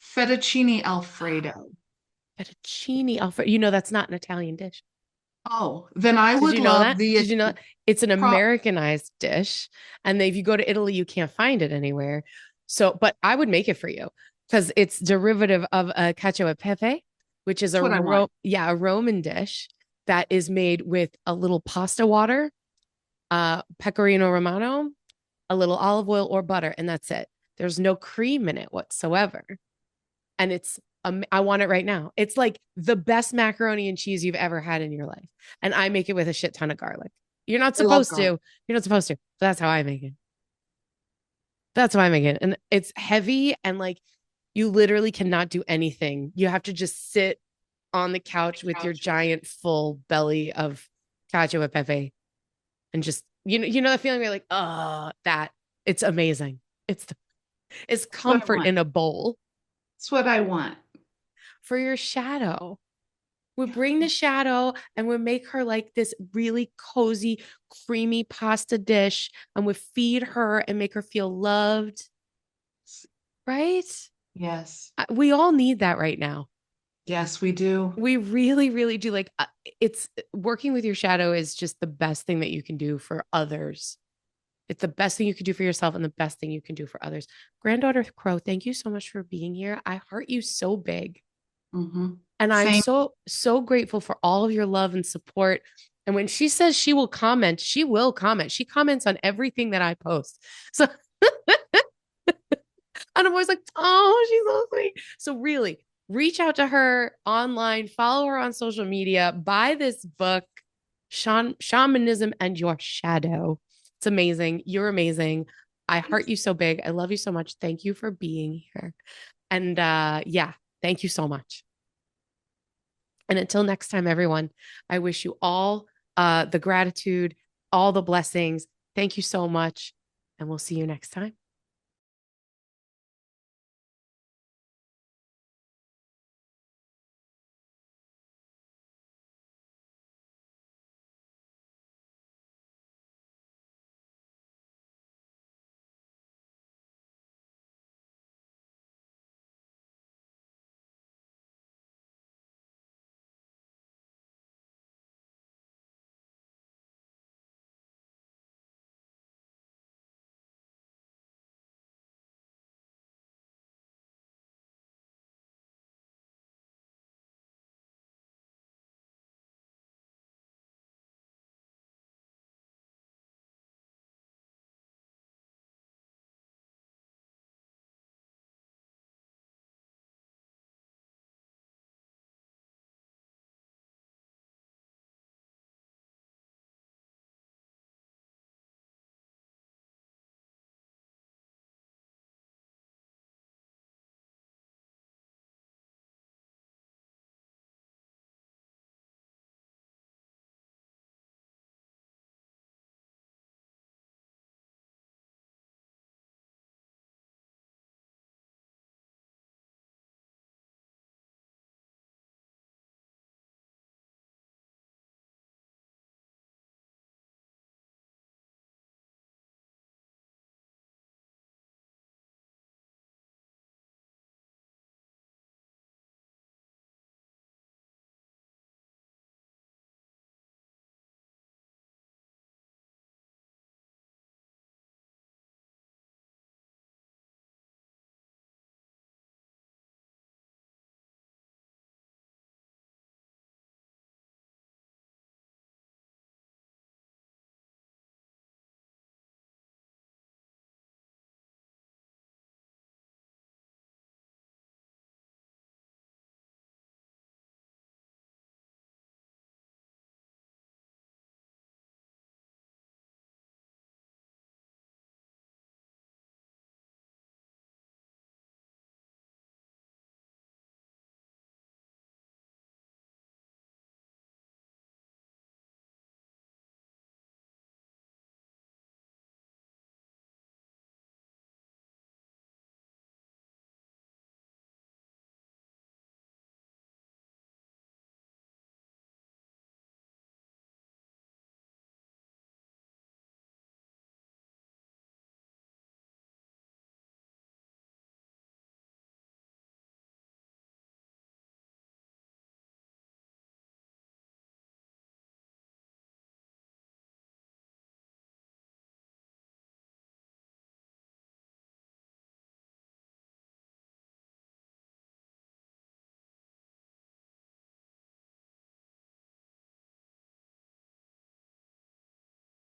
fettuccine Alfredo. Fettuccine Alfredo. You know, that's not an Italian dish. Oh, then I Did would you know love that? the Did you know it's an pro Americanized dish? And if you go to Italy, you can't find it anywhere. So, but I would make it for you because it's derivative of a cacio e pepe, which is that's what I want. a Roman dish that is made with a little pasta water, pecorino romano, a little olive oil or butter, and that's it. There's no cream in it whatsoever. And I want it right now. It's like the best macaroni and cheese you've ever had in your life. And I make it with a shit ton of garlic. You're not I love supposed to. garlic. You're not supposed to. But that's how I make it. That's how I make it. And it's heavy and like you literally cannot do anything. You have to just sit on the couch with your giant full belly of cacio e pepe and just you know the feeling where you're like, oh, that it's amazing. It's That's what I comfort want. in a bowl That's what I want. for your shadow. We bring the shadow and we make her like this really cozy, creamy pasta dish and we feed her and make her feel loved, right? Yes. We all need that right now. Yes, we do. We really, really do. Like, it's working with your shadow is just the best thing that you can do for others. It's the best thing you can do for yourself and the best thing you can do for others. Granddaughter Crow, thank you so much for being here. I heart you so big. Hmm. And I'm Same. so, so grateful for all of your love and support. And when she says she will comment, she will comment. She comments on everything that I post. So, and I'm always like, oh, she's so sweet. So, really, reach out to her online, follow her on social media, buy this book, Shamanism and Your Shadow. It's amazing. You're amazing. I heart you so big. I love you so much. Thank you for being here. And yeah, thank you so much. And until next time, everyone, I wish you all the gratitude, all the blessings. Thank you so much. And we'll see you next time.